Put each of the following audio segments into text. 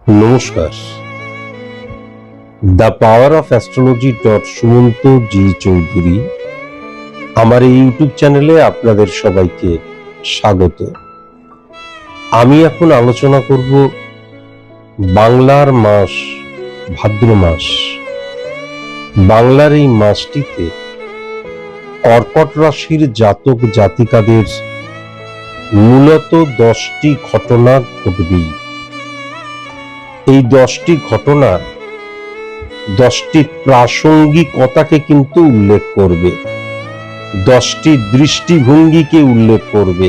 নমস্কার। The power of astrology Sumanta G Chowdhury আমার এই ইউটিউব চ্যানেলে আপনাদের সবাইকে স্বাগত। আমি এখন আলোচনা করব বাংলার মাস ভাদ্র মাস। বাংলার এই মাসটিতে কর্কট রাশির জাতক জাতিকাদের মূলত 10টি ঘটনা ঘটবেই। এই 10টি ঘটনার 10টি প্রাসঙ্গিকতাকে কিন্তু উল্লেখ করবে, 10টি দৃষ্টিভঙ্গিকে উল্লেখ করবে।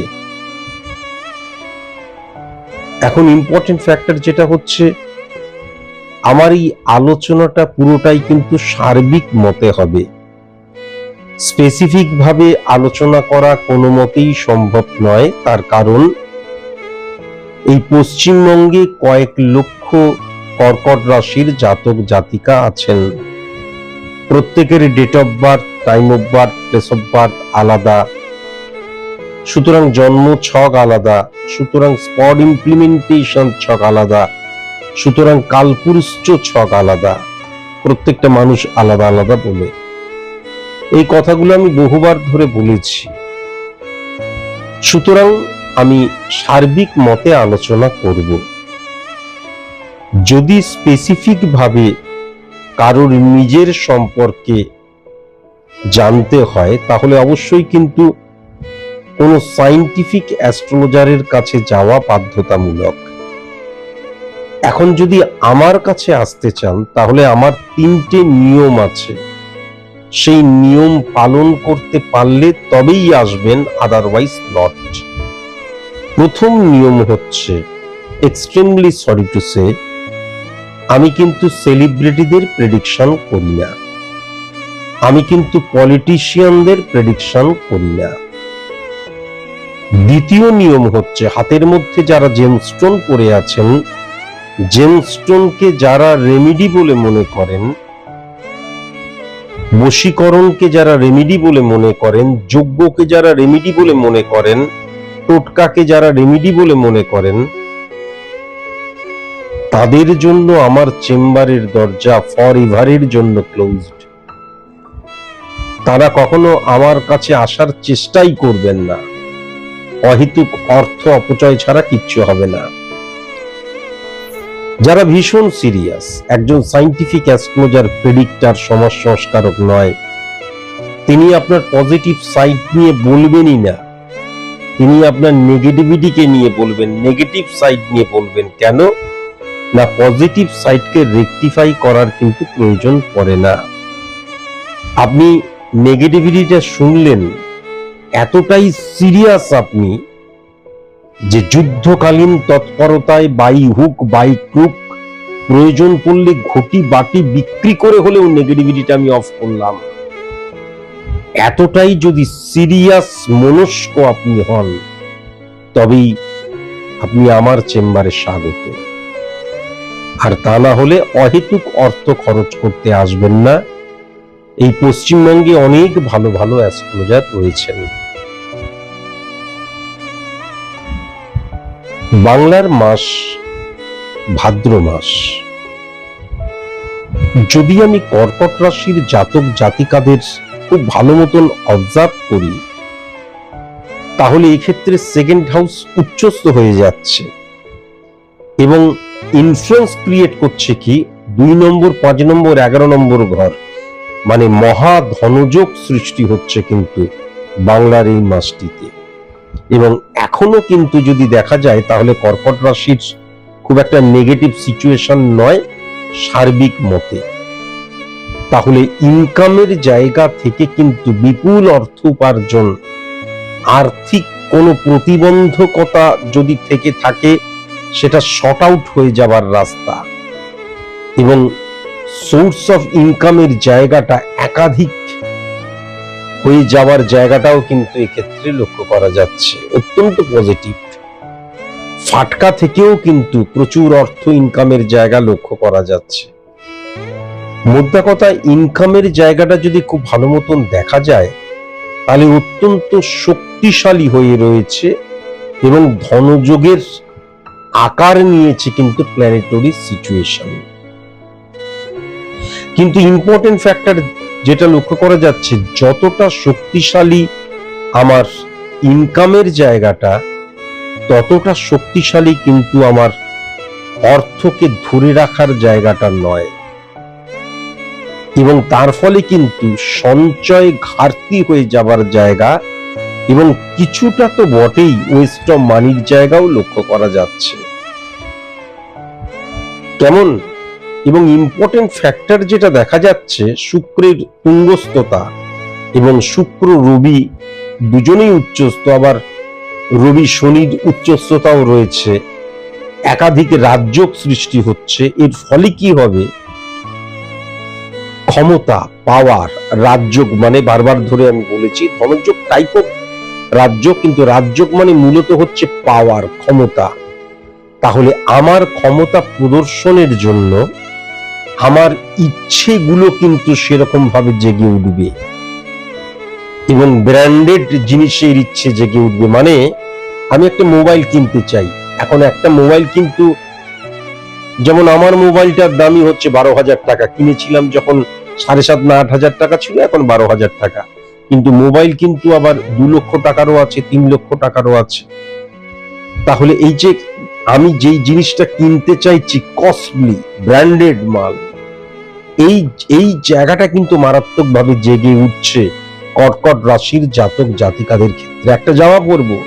এখন ইম্পর্টেন্ট ফ্যাক্টর যেটা হচ্ছে, আমার এই আলোচনাটা পুরোটাই কিন্তু সার্বিক মতে হবে। স্পেসিফিক ভাবে আলোচনা করা কোনো মতেই সম্ভব নয়। তার কারণ এই পশ্চিমবঙ্গে কয়েক লক্ষ কর্কট রাশির জাতক জাতিকা আছেন। প্রত্যেকের date of birth, time of birth, place of birth আলাদা, সুতরাং জন্ম ছক আলাদা, সুতরাং স্পট ইমপ্লিমেন্টেশন ছক আলাদা, সুতরাং কালপুরুষ ছক আলাদা। প্রত্যেকটা মানুষ আলাদা আলাদা বলে। এই কথাগুলো আমি বহুবার ধরে বলেছি। সুতরাং আমি সার্বিক মতে আলোচনা করব। যদি স্পেসিফিক ভাবে কারোর নিজের সম্পর্কে জানতে হয়, তাহলে অবশ্যই কিন্তু কোনো সায়েন্টিফিক অ্যাস্ট্রোলজারের কাছে যাওয়া বাধ্যতামূলক। এখন যদি আমার কাছে আসতে চান, তাহলে আমার 3টে নিয়ম আছে। সেই নিয়ম পালন করতে পারলে তবেই আসবেন, আদারওয়াইজ নট। প্রথম নিয়ম হচ্ছে, এক্সট্রিমলি সরি টু সে, আমি কিন্তু সেলিব্রিটিদের প্রেডিকশন করি না, আমি কিন্তু পলিটিশিয়ানদের প্রেডিকশন করি না। দ্বিতীয় নিয়ম হচ্ছে, হাতের মধ্যে যারা জেমস্টোন পরে আছেন, জেমস্টোনকে যারা রেমিডি বলে মনে করেন, বশীকরণকে যারা রেমিডি বলে মনে করেন, যজ্ঞকে যারা রেমিডি বলে মনে করেন, টোটকাকে যারা রেমিডি বলে মনে করেন, তাদের জন্য আমার চেম্বারের দরজা ফর এভারের জন্য ক্লোজড। তারা কখনো আমার কাছে আসার চেষ্টাই করবেন না। অহেতুক অর্থ অপচয় ছাড়া কিচ্ছু হবে না। যারা ভীষণ সিরিয়াস, একজন সায়েন্টিফিক অ্যাস্ট্রোলজার, প্রেডিক্টর, সমাজ সংস্কারক নয়, তিনি আপনার পজিটিভ সাইড নিয়ে বলবেনই না, তিনি আপনার নেগেটিভিটিকে নিয়ে বলবেন, নেগেটিভ সাইড নিয়ে বলবেন। কেন না, পজিটিভ সাইডকে রেকটিফাই করার কিন্তু প্রয়োজন পড়ে না। আপনি নেগেটিভিটিটা শুনলেন, এতটাই সিরিয়াস আপনি যে যুদ্ধকালীন তৎপরতায় বাই হুক বাই ক্রুক প্রয়োজন পড়লে ঘটি বাটি বিক্রি করে হলেও নেগেটিভিটিটা আমি অফ করলাম। এতটাই যদি সিরিয়াস মনস্ক আপনি হন, তবেই আপনি আমার চেম্বারে স্বাগত। আর তা না হলে অহেতুক অর্থ খরচ করতে আসবেন না। এই পশ্চিমবঙ্গে অনেক ভালো ভালো অ্যাস্ট্রোলজার রয়েছেন। বাংলার মাস ভাদ্র মাস। যদি আমি কর্কট রাশির জাতক জাতিকাদের খুব ভালো মতন অবজার্ভ করি, তাহলে এক্ষেত্রে সেকেন্ড হাউস উচ্চস্থ হয়ে যাচ্ছে এবং ইনফ্লুয়েন্স ক্রিয়েট করছে কি 2 নম্বর, 5 নম্বর, 11 নম্বর ঘর, মানে মহা ধনযোগ সৃষ্টি হচ্ছে কিন্তু বাংলার এই মাসটিতে। এবং এখনো কিন্তু যদি দেখা যায়, তাহলে কর্কট রাশির খুব একটা নেগেটিভ সিচুয়েশন নয় সার্বিক মতে। তাহলে ইনকামের জায়গা থেকে কিন্তু বিপুল অর্থ উপার্জন, আর্থিক কোনো প্রতিবন্ধকতা যদি থেকে থাকে, সেটা শর্ট আউট হয়ে যাবার রাস্তা। এবং সোর্স অফ ইনকামের জায়গাটা একাধিক হয়ে যাওয়ার জায়গাটাও কিন্তু এক্ষেত্রে লক্ষ্য করা যাচ্ছে, অত্যন্ত পজিটিভ। ফাটকা থেকেও কিন্তু প্রচুর অর্থ ইনকামের জায়গা লক্ষ্য করা যাচ্ছে। মোদ্দা কথা, ইনকামের জায়গাটা যদি খুব ভালো মতন দেখা যায় তাহলে অত্যন্ত শক্তিশালী হয়ে রয়েছে এবং ধনযোগের আকার নিয়েছে কিন্তু প্ল্যানেটরি সিচুয়েশন। কিন্তু ইম্পর্টেন্ট ফ্যাক্টর যেটা লক্ষ্য করা যাচ্ছে, যতটা শক্তিশালী আমার ইনকামের জায়গাটা ততটা শক্তিশালী কিন্তু আমার অর্থকে ধরে রাখার জায়গাটা নয়, এবং তার ফলে কিন্তু সঞ্চয় ঘাটতি হয়ে যাবার জায়গা এবং কিছুটা তো বটেই ওয়েস্ট অফ মানির জায়গাও লক্ষ্য করা যাচ্ছে। কেমন? এবং ইম্পর্টেন্ট ফ্যাক্টর যেটা দেখা যাচ্ছে, শুক্রের তুঙ্গস্থতা এবং শুক্র রবি দুজনেই উচ্চস্থ, আবার রবি শনির উচ্চস্থতাও রয়েছে, একাধিক রাজযোগ সৃষ্টি হচ্ছে। এর ফলে কি হবে? ক্ষমতা, পাওয়ার, রাজযোগ মানে বারবার ধরে আমি বলেছি ধনযোগ টাইপ অফ রাজযোগ, কিন্তু রাজযোগ মানে মূলত হচ্ছে পাওয়ার, ক্ষমতা। তাহলে আমার ক্ষমতা প্রদর্শনের জন্য আমার ইচ্ছেগুলো কিন্তু সেরকম ভাবে জেগে উঠবে এবং ব্র্যান্ডেড জিনিসের ইচ্ছে জেগে উঠবে। মানে আমি একটা মোবাইল কিনতে চাই, এখন একটা মোবাইল কিন্তু, যেমন আমার মোবাইলটার দামই হচ্ছে 12,000 টাকা, কিনেছিলাম যখন 7,500 না 8,000 টাকা ছিল, এখন 12,000 টাকা। কিন্তু মোবাইল কিন্তু আবার 2 লক্ষ টাকারও আছে, 3 লক্ষ টাকারও আছে। তাহলে এই যে আমি যেই জিনিসটা কিনতে চাইছি কস্টলি ব্র্যান্ডেড মাল, এই জায়গাটা কিন্তু মারাত্মক ভাবে জেগে উঠছে কর্কট রাশির জাতক জাতিকাদের ক্ষেত্রে। একটা জামা পরবো,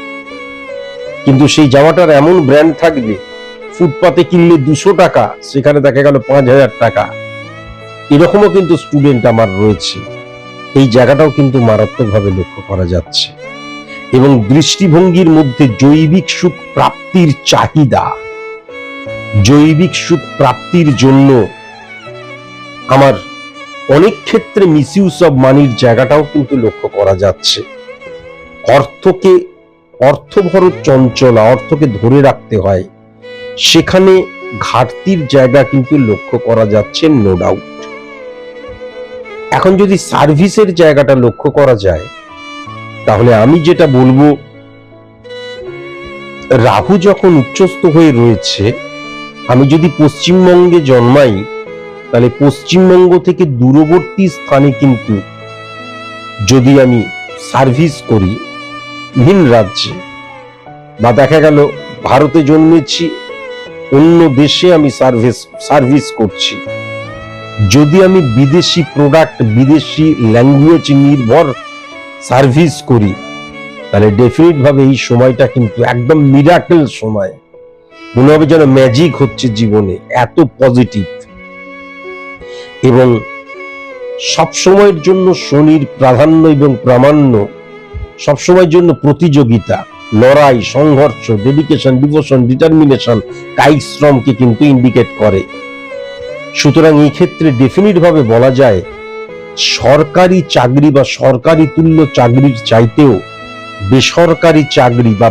কিন্তু সেই জামাটার এমন ব্র্যান্ড থাকবে, ফুটপাতে কিনলে 200 টাকা, সেখানে দেখা গেল 5,000 টাকা। এরকমও কিন্তু স্টুডেন্ট আমার রয়েছে। এই জায়গাটাও কিন্তু মারাত্মক ভাবে লক্ষ্য করা যাচ্ছে। এবং দৃষ্টিভঙ্গির মধ্যে জৈবিক সুখ প্রাপ্তির চাহিদা, জৈবিক সুখ প্রাপ্তির জন্য আমার অনেক ক্ষেত্রে মিসইউজ অফ মানির জায়গাটাও কিন্তু লক্ষ্য করা যাচ্ছে। অর্থভর চঞ্চলা, অর্থকে ধরে রাখতে হয়, সেখানে ঘাটতির জায়গা কিন্তু লক্ষ্য করা যাচ্ছে, নো ডাউট। এখন যদি সার্ভিসের জায়গাটা লক্ষ্য করা যায়, তাহলে আমি যেটা বলবো, রাহু যখন উচ্চস্থ হয়ে রয়েছে, আমি যদি পশ্চিমবঙ্গে জন্মাই তাহলে পশ্চিমবঙ্গ থেকে দূরবর্তী স্থানে কিন্তু যদি আমি সার্ভিস করি ভিন রাজ্যে, বা দেখা গেল ভারতে জন্মেছি অন্য দেশে আমি সার্ভিস করছি, যদি আমি বিদেশি প্রোডাক্ট, বিদেশি ল্যাঙ্গুয়েজ নির্ভর সার্ভিস করি, তাহলে ডেফিনেট ভাবে এই সময়টা কিন্তু একদম মিরাকেল সময়, মনে হবে যেন ম্যাজিক হচ্ছে জীবনে, এত পজিটিভ। এবং সবসময়ের জন্য শনির প্রাধান্য এবং প্রামাণ্য, সবসময়ের জন্য প্রতিযোগিতা, লড়াই, সংঘর্ষ, ডেডিকেশন, ডিভোশন, ডিটারমিনেশন, কায়িক শ্রমকে কিন্তু ইন্ডিকেট করে। সুতরাং এই ক্ষেত্রে ডেফিনিট ভাবে বলা যায়, সরকারি চাকরি বা সরকারি তুল্য চাকরির চাইতেও বেসরকারি চাকরি বা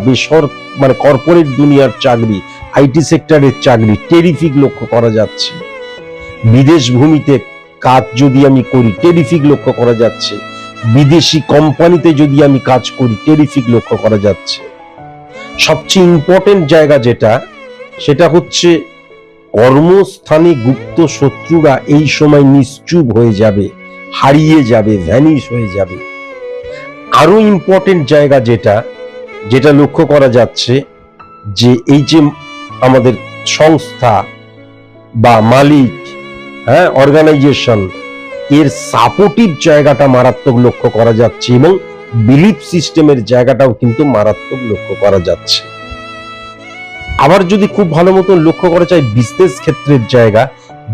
মানে কর্পোরেট দুনিয়ার চাকরি, আইটি সেক্টরের চাকরি টেরিফিক লক্ষ্য করা যাচ্ছে। বিদেশ ভূমিতে কাজ যদি আমি করি, টেরিফিক লক্ষ্য করা যাচ্ছে। বিদেশি কোম্পানিতে যদি আমি কাজ করি, টেরিফিক লক্ষ্য করা যাচ্ছে। সবচেয়ে ইম্পর্টেন্ট জায়গা যেটা, সেটা হচ্ছে কর্মস্থানে গুপ্ত শত্রুরা এই সময় নিশ্চুপ হয়ে যাবে, হারিয়ে যাবে, ভ্যানিশ হয়ে যাবে। আরো ইম্পর্টেন্ট জায়গা যেটা লক্ষ্য করা যাচ্ছে, যে এই যে আমাদের সংস্থা বা মালিক, অর্গানাইজেশন, এর সাপোর্টিভ জায়গাটা মারাত্মক লক্ষ্য করা যাচ্ছে এবং বিলিফ সিস্টেমের জায়গাটাও কিন্তু মারাত্মক লক্ষ্য করা যাচ্ছে। আবার যদি খুব ভালো মতো লক্ষ্য করা যায় বিজনেস ক্ষেত্রের জায়গা,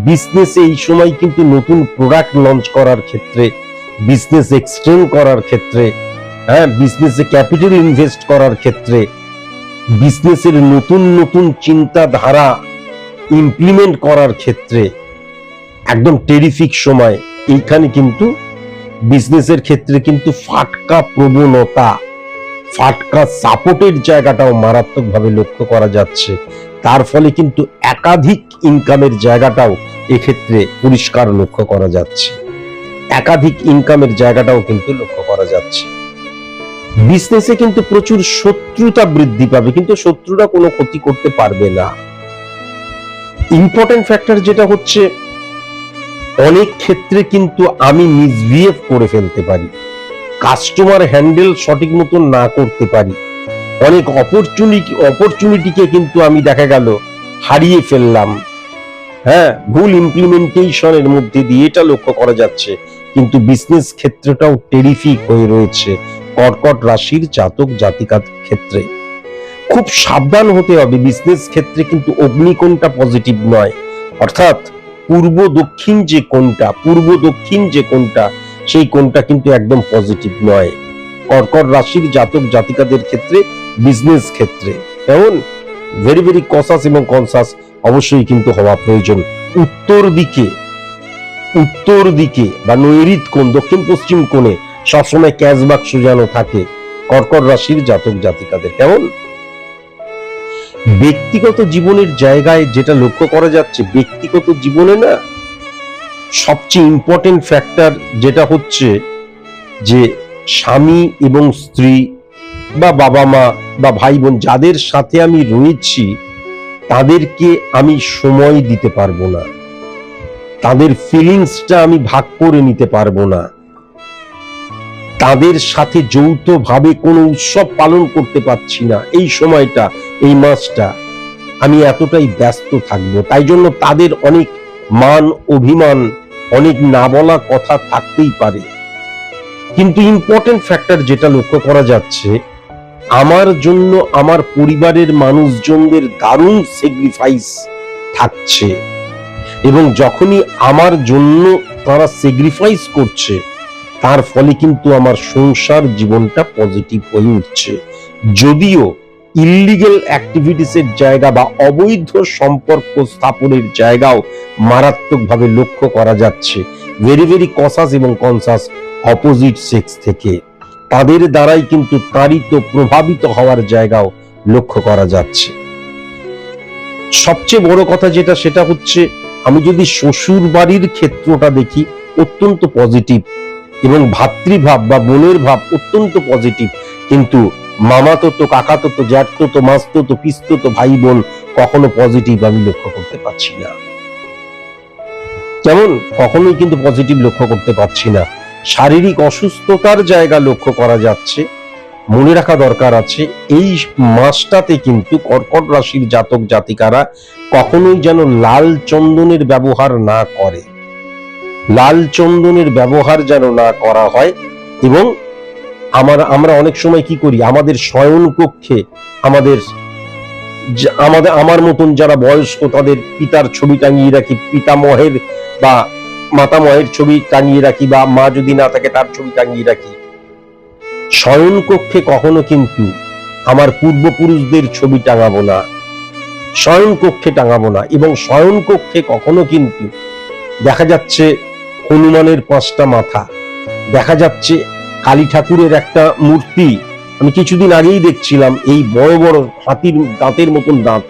বিজনেসে এই সময় কিন্তু নতুন প্রোডাক্ট লঞ্চ করার ক্ষেত্রে, বিজনেস এক্সটেন্ড করার ক্ষেত্রে, বিজনেসে ক্যাপিটাল ইনভেস্ট করার ক্ষেত্রে, বিজনেসের নতুন নতুন চিন্তাধারা ইমপ্লিমেন্ট করার ক্ষেত্রে একদম টেরিফিক সময়। এইখানে কিন্তু বিজনেসের ক্ষেত্রে কিন্তু ফাটকা প্রবণতা, ফাটকা সাপোর্টের জায়গাটাও মারাত্মকভাবে লক্ষ্য করা যাচ্ছে। তার ফলে কিন্তু একাধিক ইনকামের জায়গাটাও এক্ষেত্রে পরিষ্কার লক্ষ্য করা যাচ্ছে, একাধিক ইনকামের জায়গাটাও কিন্তু লক্ষ্য করা যাচ্ছে। বিজনেসে কিন্তু প্রচুর শত্রুতা বৃদ্ধি পাবে, কিন্তু শত্রুরা কোনো ক্ষতি করতে পারবে না। ইম্পর্টেন্ট ফ্যাক্টর যেটা হচ্ছে, অনেক ক্ষেত্রে কিন্তু আমি মিসবিহেভ করে ফেলতে পারি, কাস্টমার হ্যান্ডেল সঠিক মতো না করতে পারি, অনেক অপরচুনিটিকে কিন্তু আমি দেখা গেল হারিয়ে ফেললাম। হ্যাঁ, ভুল ইমপ্লিমেন্টেশনের মধ্যে দিয়ে এটা লক্ষ্য করা যাচ্ছে। কিন্তু বিজনেস ক্ষেত্রটাও টেরিফিক হয়ে রয়েছে কর্কট রাশির জাতক জাতিকার ক্ষেত্রে। খুব সাবধান হতে হবে। বিজনেস ক্ষেত্রে কিন্তু অগ্নিকোণটা পজিটিভ নয়, অর্থাৎ পূর্ব দক্ষিণ যে কোণটা সেই কোণটা কিন্তু একদম পজিটিভ নয় কর্কট রাশির জাতক জাতিকাদের ক্ষেত্রে। বিজনেস ক্ষেত্রে যেমন ভেরি ভেরি কসাস এবং কনসাস অবশ্যই কিন্তু হওয়া প্রয়োজন। উত্তর দিকে বা নৈঋত কোণ, দক্ষিণ পশ্চিম কোণে সবসময় ক্যাশ বাক্স যেন থাকে কর্কট রাশির জাতক জাতিকাদের। কেমন ব্যক্তিগত জীবনের জায়গায় যেটা লক্ষ্য করা যাচ্ছে, ব্যক্তিগত জীবনে না সবচেয়ে ইম্পর্টেন্ট ফ্যাক্টর যেটা হচ্ছে যে স্বামী এবং স্ত্রী বা বাবা মা বা ভাই বোন যাদের সাথে আমি রয়েছি তাদেরকে আমি সময় দিতে পারবো না, তাদের ফিলিংসটা আমি ভাগ করে নিতে পারবো না, তাদের সাথে যৌথভাবে কোনো উৎসব পালন করতে পারছি না। এই সময়টা, এই মাসটা আমি এতটাই ব্যস্ত থাকবো। তাই জন্য তাদের অনেক মান অভিমান, অনেক না বলা কথা থাকতেই পারে। কিন্তু ইম্পর্টেন্ট ফ্যাক্টর যেটা লক্ষ্য করা যাচ্ছে, আমার জন্য আমার পরিবারের মানুষজনদের দারুণ স্যাক্রিফাইস থাকছে, এবং যখনই আমার জন্য তারা স্যাক্রিফাইস করছে তার ফলে কিন্তু আমার সংসার জীবনটা পজিটিভ হয়ে উঠছে। যদিও ইল্লিগেল অ্যাক্টিভিটিসের জায়গা বা অবৈধ সম্পর্ক স্থাপনের জায়গাও মারাত্মকভাবে লক্ষ্য করা যাচ্ছে ভেরি ভেরি কসাস এবং কনসাস অপোজিট সেক্স থেকে। তাদের দ্বারাই কিন্তু তাড়িত প্রভাবিত হওয়ার জায়গাও লক্ষ্য করা যাচ্ছে। সবচেয়ে বড় কথা যেটা, সেটা হচ্ছে আমি যদি শ্বশুর বাড়ির ক্ষেত্রটা দেখি অত্যন্ত পজিটিভ, এবং ভাতৃভাব বা বোনের ভাব অত্যন্ত পজিটিভ, কিন্তু মামাতো, কাকাতো, জ্যাঠতো, মাসতো, পিসতো, ভাই বোন কখনো পজিটিভ আমি লক্ষ্য করতে পারছি না। যেমন কখনোই কিন্তু পজিটিভ লক্ষ্য করতে পারছি না। শারীরিক অসুস্থতার জায়গা লক্ষ্য করা যাচ্ছে। মনে রাখা দরকার আছে, এই মাসটাতে কিন্তু কর্কট রাশির জাতক জাতিকারা কখনোই যেন লাল চন্দনের ব্যবহার না করে, লাল চন্দনের ব্যবহার যেন না করা হয়। এবং আমরা অনেক সময় কি করি, আমাদের শয়ন কক্ষে আমার মতন যারা বয়স্ক তাদের পিতার ছবি টাঙিয়ে রাখি, পিতামহের বা মাতামহের ছবি টাঙিয়ে রাখি, বা মা যদি না থাকে তার ছবি টাঙিয়ে রাখি। শয়ন কক্ষে কখনো কিন্তু আমার পূর্বপুরুষদের ছবি টাঙাবো না, শয়ন কক্ষে টাঙাবো না। এবং শয়ন কক্ষে কখনো কিন্তু দেখা যাচ্ছে হনুমানের 5টা মাথা, দেখা যাচ্ছে কালী ঠাকুরের একটা মূর্তি। আমি কিছুদিন আগেই দেখছিলাম, এই বড় বড় হাতির দাঁতের মতন দাঁত,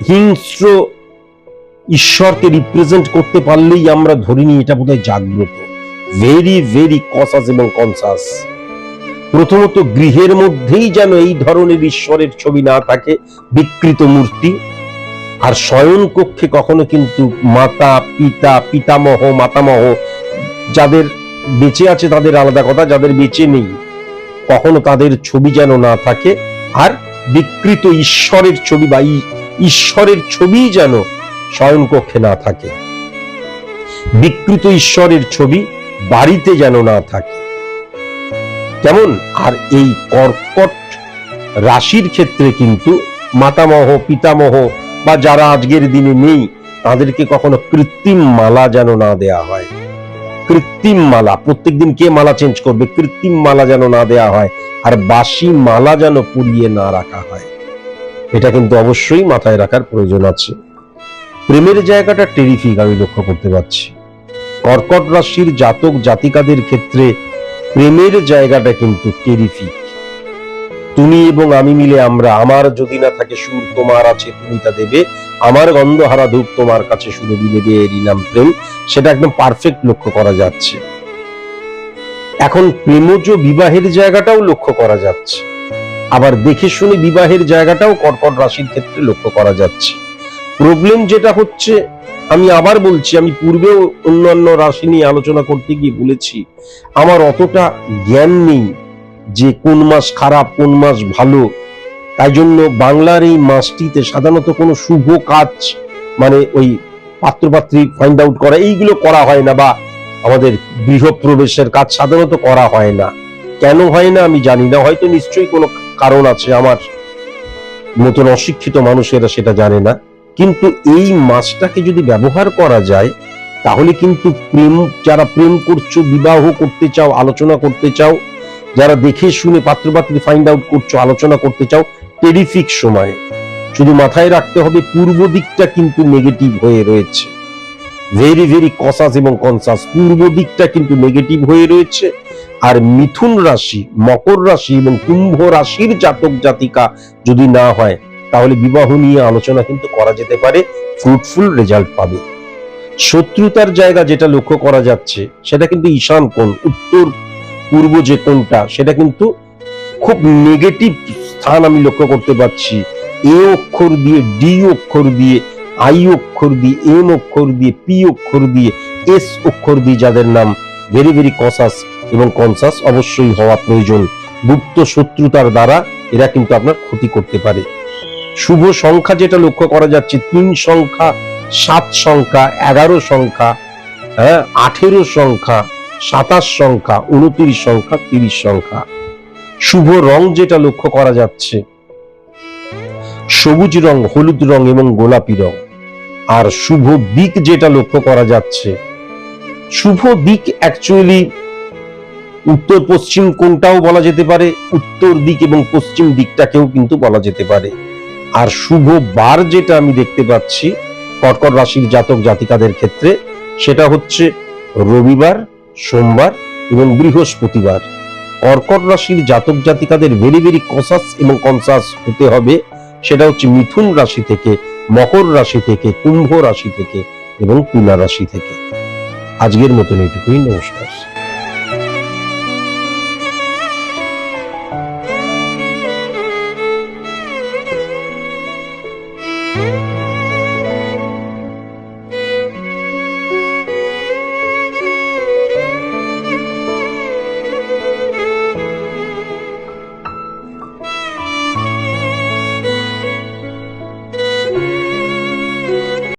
হিংস্র ঈশ্বরকে রিপ্রেজেন্ট করতে পারলেই আমরা ধরে নিই এটা বোধহয় জাগ্রত। ভেরি ভেরি কসাস এবং কনসাস। প্রথমত গৃহের মধ্যেই যেন এই ধরনের ঈশ্বরের ছবি না থাকে, বিকৃত মূর্তি। আর শয়ন কক্ষে কখনো কিন্তু মাতা, পিতা, পিতামহ, মাতামহ, যাদের বেঁচে আছে তাদের আলাদা কথা, যাদের বেঁচে নেই কখনো তাদের ছবি যেন না থাকে। আর বিকৃত ঈশ্বরের ছবি বা ঈশ্বরের ছবি যেন শয়ন কক্ষে না থাকে, বিকৃত ঈশ্বরের ছবি বাড়িতে যেন না থাকে। কেমন? আর এই কর্কট রাশির ক্ষেত্রে কিন্তু মাতামহ, পিতামহ বা যারা আজকের দিনে নেই তাদেরকে কখনো কৃত্রিম মালা যেন না দেয়া হয়। কৃত্রিম মালা, প্রত্যেকদিন কে মালা চেঞ্জ করবে, কৃত্রিম মালা যেন না দেয়া হয়। আর বাসি মালা যেন পুড়িয়ে না রাখা হয়। এটা কিন্তু অবশ্যই মাথায় রাখার প্রয়োজন আছে। প্রেমের জায়গাটা টেরিফিক আমি লক্ষ্য করতে পারছি। কর্কট রাশির জাতক জাতিকাদের ক্ষেত্রে প্রেমের জায়গাটা কিন্তু টেরিফিক। তুমি এবং আমি মিলে আমরা, আমার যদি না থাকে সুর তোমার আছে তুমি তা দেবে, আমার গন্ধহারা ধূপ তোমার কাছে সুরভি দেবে, এরই নাম প্রেম। সেটা একদম পারফেক্ট লক্ষ্য করা যাচ্ছে। এখন প্রেমজ বিবাহের জায়গাটাও লক্ষ্য করা যাচ্ছে, আবার দেখে শুনে বিবাহের জায়গাটাও কর্কট রাশির ক্ষেত্রে লক্ষ্য করা যাচ্ছে। প্রবলেম যেটা হচ্ছে, আমি আবার বলছি, আমি পূর্বেও অন্যান্য রাশি নিয়ে আলোচনা করতে গিয়ে বলেছি, আমার অতটা জ্ঞান নেই যে কোন মাস খারাপ কোন মাস ভালো। তাই জন্য বাংলার এই মাসটিতে সাধারণত কোনো শুভ কাজ, মানে ওই পাত্রপাত্রী ফাইন্ড আউট করা, এইগুলো করা হয় না, বা আমাদের গৃহ প্রবেশের কাজ সাধারণত করা হয় না। কেন হয় না আমি জানি না, হয়তো নিশ্চয়ই কোনো কারণ আছে, আমার মতন অশিক্ষিত মানুষেরা সেটা জানে না। কিন্তু এই মাসটাকে যদি ব্যবহার করা যায়, তাহলে কিন্তু যারা প্রেম করছো, বিবাহ করতে চাও, আলোচনা করতে চাও, যারা দেখে শুনে পাত্রপাত্রী ফাইন্ড আউট করছো, আলোচনা করতে চাও, টেরিফিক সময়। শুধু মাথায় রাখতে হবে পূর্ব দিকটা কিন্তু নেগেটিভ হয়ে রয়েছে, ভেরি ভেরি কসাস এবং কনসাস। পূর্ব দিকটা কিন্তু নেগেটিভ হয়ে রয়েছে। আর মিথুন রাশি, মকর রাশি এবং কুম্ভ রাশির জাতক জাতিকা যদি না হয়, তাহলে বিবাহ নিয়ে আলোচনা কিন্তু করা যেতে পারে, ফ্রুটফুল রেজাল্ট পাবে। শত্রুতার জায়গা যেটা লক্ষ্য করা যাচ্ছে, সেটা কিন্তু ঈশান কোণ, উত্তর পূর্ব যে কোণটা, সেটা কিন্তু খুব নেগেটিভ স্থান আমি লক্ষ্য করতে পারছি। এ অক্ষর দিয়ে, ডি অক্ষর দিয়ে, আই অক্ষর দিয়ে, এম অক্ষর দিয়ে, পি অক্ষর দিয়ে, এস অক্ষর দিয়ে যাদের নাম ভেরি ভেরি কসাস এবং কনসাস অবশ্যই হওয়া প্রয়োজন। গুপ্ত শত্রুতার দ্বারা এরা কিন্তু আপনার ক্ষতি করতে পারে। শুভ সংখ্যা যেটা লক্ষ্য করা যাচ্ছে, 3 সংখ্যা, 7 সংখ্যা, 11 সংখ্যা, 18 সংখ্যা, 27 সংখ্যা, 29 সংখ্যা, 30 সংখ্যা। শুভ রং যেটা লক্ষ্য করা যাচ্ছে, সবুজ রং, হলুদ রং এবং গোলাপি রং। আর শুভ দিক যেটা লক্ষ্য করা যাচ্ছে, শুভ দিক অ্যাকচুয়ালি উত্তর পশ্চিম কোণটাও বলা যেতে পারে, উত্তর দিক এবং পশ্চিম দিকটাকেও কিন্তু বলা যেতে পারে। আর শুভ বার যেটা আমি দেখতে পাচ্ছি কর্কট রাশির জাতক জাতিকাদের ক্ষেত্রে, সেটা হচ্ছে রবিবার, সোমবার এবং বৃহস্পতিবার। কর্কট রাশির জাতক জাতিকাদের ভেরি ভেরি কসাস এবং কনসাস হতে হবে। সেটা হচ্ছে মিথুন রাশি থেকে, মকর রাশি থেকে, কুম্ভ রাশি থেকে এবং তুলা রাশি থেকে। আজকের মতন এইটুকুই, নমস্কার।